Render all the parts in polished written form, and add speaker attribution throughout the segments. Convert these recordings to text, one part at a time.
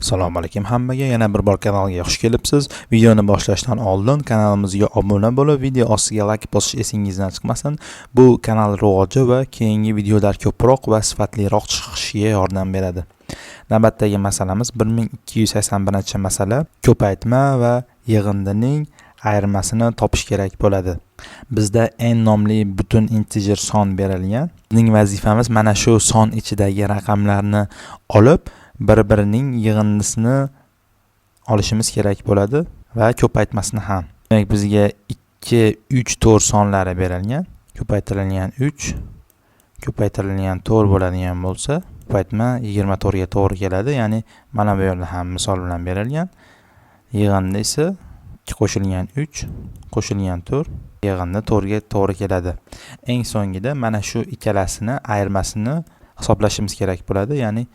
Speaker 1: Assalomu alaykum hammaga, yana bir bor kanalga xush kelibsiz. Videoni boshlashdan oldin kanalimizga obuna bo'lib, video ostiga like bosish esingizdan chiqmasin. Bu kanal rivoji va keyingi videolar ko'proq va sifatliroq chiqishiga yordam beradi. Navbatdagi masalamiz 1281-masala ko'paytma va yig'indining ayirmasini topish kerak bo'ladi. Bizda n nomli butun integer son berilgan. Bizning vazifamiz mana shu son ichidagi raqamlarni olib bir-birining yig'indisini olishimiz kerak bo'ladi va ko'paytmasini ham. Demak, bizga 2, 3, 4 sonlari berilgan. Ko'paytirilgan 3, ko'paytirilgan 4 bo'ladigan bo'lsa, ko'paytma 24 ga to'g'ri keladi. Ya'ni mana bu yerda ham misol bilan berilgan. Yig'indi esa 2 qo'shilgan 3, qo'shilgan 4, yig'indi 4 ga to'g'ri keladi. Eng so'ngida mana shu ikkalasini ayirmasini hisoblashimiz kerak bo'ladi. Ya'ni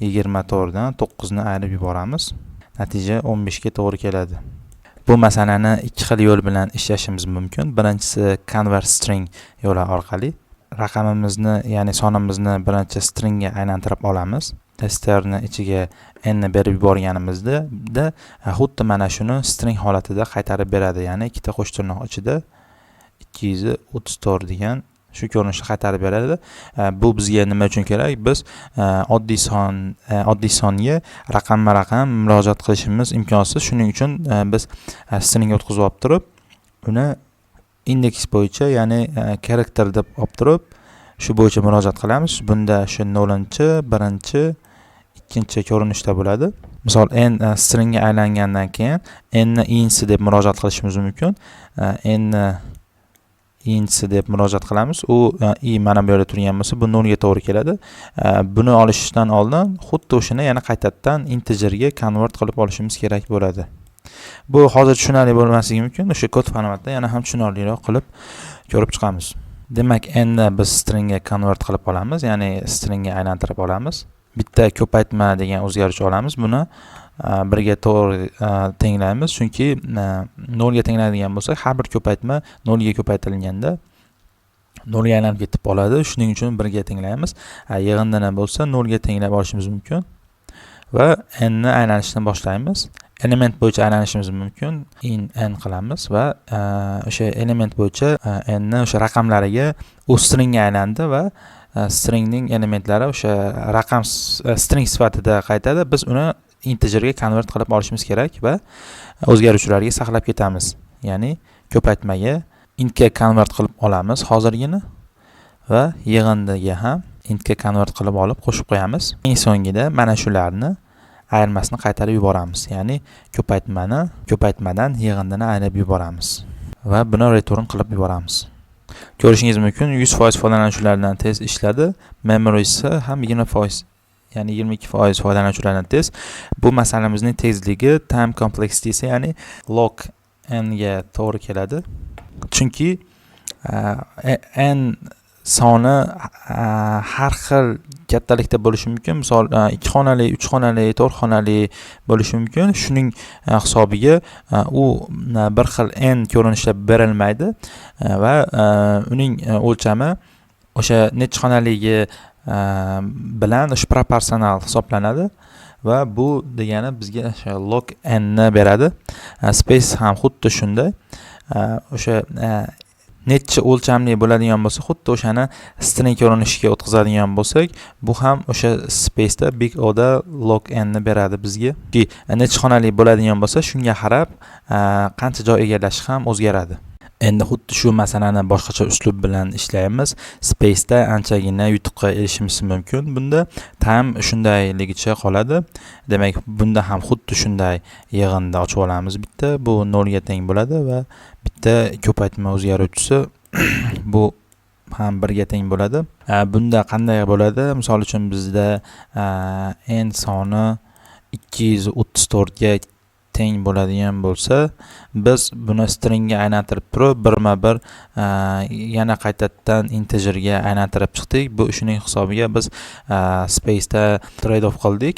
Speaker 1: 24 dan 9 ni ayirib yuboramiz. Natija 15 ga to'g'ri keladi. Bu masalani ikki xil yo'l bilan ishlashimiz mumkin. Birinchisi convert string yo'li orqali raqamimizni, ya'ni sonimizni birinchi stringga aylantirib olamiz. Testerni ichiga n ni berib yuborganimizda xuddi mana shuni string holatida qaytarib beradi. Ya'ni ikkita qo'sh tirnoq ichida 234 degan shu ko'rinishda qaytarib beradi. Bu bizga nima uchun kerak? Biz oddiy songa raqamma-raqam murojaat qilishimiz imkonsiz. Shuning uchun biz string o'tkazib olib turib, uni indeks bo'yicha, ya'ni character deb olib turib, shu bo'yicha murojaat qilamiz. Bunda shu 0-chi, 1-chi, 2-chi ko'rinishda bo'ladi. Misol n stringga aylangandan keyin n ni insi deb murojaat qilishimiz mumkin. N insi deb murojaat qilamiz. U mana bu yerda turgan bo'lsa, bu 0 ga to'g'ri keladi. Buni olishdan oldin xuddi o'shini yana qaytadan integerga convert qilib olishimiz kerak bo'ladi. Bu hozir tushunarli bo'lmasligi mumkin. O'sha kod formatida yana ham tushunarliroq qilib ko'rib chiqamiz. Demak, n ni biz stringga convert qilib olamiz, ya'ni stringga aylantirib olamiz. Bitta ko'paytma degan o'zgaruvchi olamiz. Buni 1 ga to'g'ri tenglaymiz, chunki 0 ga tenglaydigan bo'lsak, har bir ko'paytma 0 ga ko'paytirilganda 0 ga aylanib ketib qoladi. Shuning uchun 1 ga tenglaymiz. Yig'indini bo'lsa 0 ga tenglab olishimiz mumkin va n ni aylanishni boshlaymiz. Element bo'yicha aylanishimiz mumkin. In n qilamiz va o'sha element bo'yicha n ni o'sha raqamlariga u stringga aylandi va stringning elementlari o'sha raqam string sifatida qaytadi. Biz uni integerga convert qilib olishimiz kerak va o'zgaruvchilarga saqlab ketamiz. Ya'ni ko'paytmaga intga convert qilib olamiz hozirgina va yig'indiga ham intga convert qilib olib qo'shib qo'yamiz. Eng so'ngida mana shularni ayirmasini qaytarib yuboramiz. Ya'ni ko'paytmadan yig'indini ayirib yuboramiz va buni return qilib yuboramiz. Ko'rishingiz mumkin, 100% foydalanuvchilardan tez ishladi. Memory esa ham 20%, ya'ni 22% foydalanuvchilardan tez. Bu masalamizning tezligi time complexity esa, ya'ni log n ga to'g'ri keladi. Chunki n soni har xil kattalikda bo'lishi mumkin. Misol 2 xonali, 3 xonali, 4 xonali bo'lishi mumkin. Shuning hisobiga u bir xil n ko'rinishda berilmaydi va uning o'lchami o'sha necha xonaligi bilan proporsional hisoblanadi va bu degani bizga o'sha log n ni beradi. Space ham xuddi shunday. O'sha necha o'lchamli bo'ladigan bo'lsa, xuddi o'shani string ko'rinishiga o'tkazadigan bo'lsak, bu ham o'sha space da big O da log n ni beradi bizga. Necha xonali bo'ladigan bo'lsa, shunga qarab qancha joy egallashi ham o'zgaradi. Endi xuddi shu masalani boshqacha uslub bilan ishlaymiz. Space da anchagina yutuqqa erishishimiz mumkin. Bunda time shundayligicha qoladi. Demak, bunda ham xuddi shunday yig'inda ochib olamiz bitta. Bu 0 ga teng bo'ladi va bitta ko'paytma o'zgaruvchisi bu ham 1 ga teng bo'ladi. Bunda qanday bo'ladi? Misol uchun bizda n soni 234 ga teng bo'ladigan bo'lsa, biz buni stringga aylantirib turib, birma-bir yana qaytadan integerga aylantirib chiqdik. Bu shuning hisobiga biz space da trade off qildik.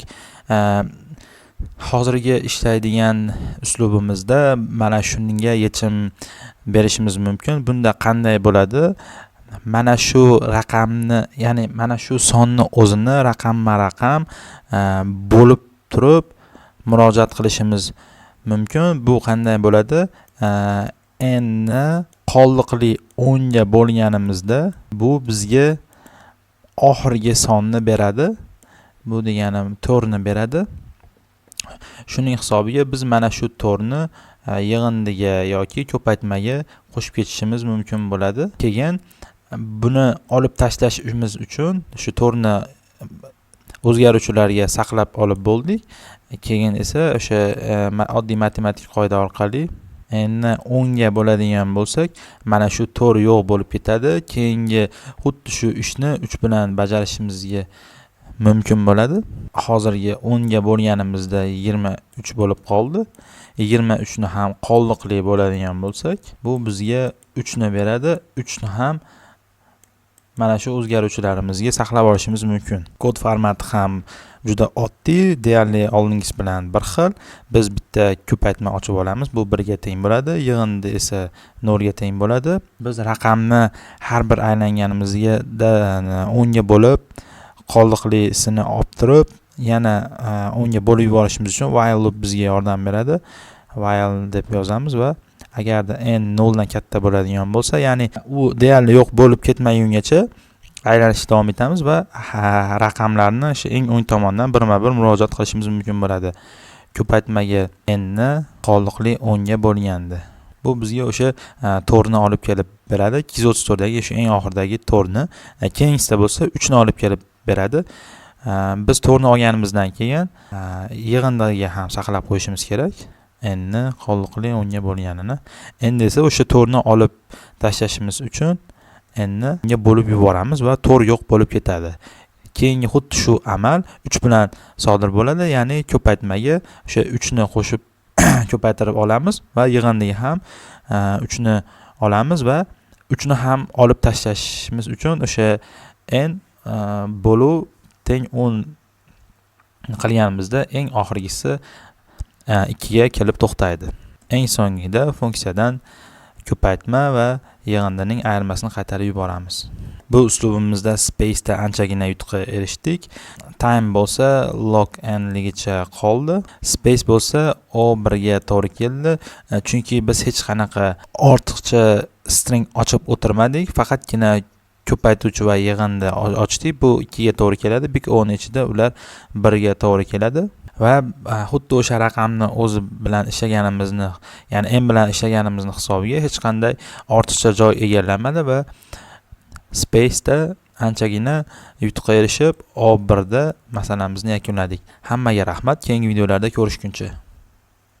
Speaker 1: Hozirgi ishlaydigan uslubimizda mana shunga yechim berishimiz mumkin. Bunda qanday bo'ladi? Mana shu raqamni, ya'ni mana shu sonni o'zini raqamma-raqam bo'lib turib murojaat qilishimiz mumkin. Bu qanday bo'ladi? N ni qolliqli 10 ga bo'lganimizda bu bizga oxirgi sonni beradi. Bu degani 4 ni beradi. Shuning hisobiga biz mana shu 4 ni yig'indiga yoki ko'paytmaga qo'shib ketishimiz mumkin bo'ladi. Keyin buni olib tashlashimiz uchun shu 4 ni o'zgaruvchilarga saqlab olib bo'ldik. Keyin esa o'sha oddiy matematik qoida orqali n 10 ga bo'ladigan bo'lsak, mana shu 4 yo'q bo'lib ketadi. Keyingi xuddi shu ishni 3 bilan bajarishimizga mumkin bo'ladi. Hozirgi 10 ga bo'lganimizda 23 bo'lib qoldi. 23 ni ham qolliqli bo'ladigan bo'lsak, bu bizga 3 ni beradi. 3 ni ham mana shu o'zgaruvchilarimizga saqlab olishimiz mumkin. Kod formati ham juda oddiy, deyarli oldingisi bilan bir xil. Biz bitta ko'paytma ochib olamiz. Bu 1 ga teng bo'ladi, yig'indi esa 0 ga teng bo'ladi. Biz raqamni har bir aylanganimizga 10 ga bo'lib, qolliqlisini olib turib, yana 10 ga bo'lib yuborishimiz uchun while loop bizga yordam beradi. While deb yozamiz va agarda n 0 dan katta bo'ladigan bo'lsa, ya'ni u deyarli yo'q bo'lib ketmagungacha aylanishda davom etamiz va raqamlarni shu eng o'ng tomondan birma-bir murojaat qilishimiz mumkin bo'ladi. Ko'paytmaga n ni qolliqli 10 ga bo'lganda. Bu bizga o'sha 4 ni olib kelib beradi. 234 dagi shu eng oxirdagi 4 ni. Keyingisida bo'lsa 3 ni olib kelib beradi. Biz 4 ni olganimizdan keyin yig'indiga ham saqlab qo'yishimiz kerak. N ni qolliqli 10 ga bo'lganini. Endi esa o'sha 4 ni olib tashlashimiz uchun n ni ga bo'lib yuboramiz va 4 yo'q bo'lib ketadi. Keyingi xuddi shu amal 3 bilan sodir bo'ladi, ya'ni ko'paytmaga o'sha 3 ni qo'shib ko'paytirib olamiz va yig'indiga ham 3 ni olamiz va 3 ni ham olib tashlashimiz uchun o'sha n bo'luv teng 10 qilganimizda eng oxirgisi 2 ga kelib to'xtaydi. Eng so'ngida funksiyadan ko'paytma va yig'indining ayirmasini qaytarib yuboramiz. Bu uslubimizda space da anchagina yutuqqa erishdik. Time bo'lsa log n ligicha qoldi. Space bo'lsa o1 ga to'g'ri keldi. Chunki biz hech qanaqa ortiqcha string ochib o'tirmadik, faqatgina ko'paytuvchi va yig'indi ochdik. Bu 2 ga to'g'ri keladi. Big O ni ichida ular 1 ga to'g'ri keladi. Va xuddi o'sha raqamni o'zi bilan ishlaganimizni, ya'ni n bilan ishlaganimizni hisobiga hech qanday ortiqcha joy egallanmadi va space da anchagina yutuqqa erishib O1 da masalamizni yakunladik. Hammaga rahmat. Keyingi videolarda ko'rishguncha.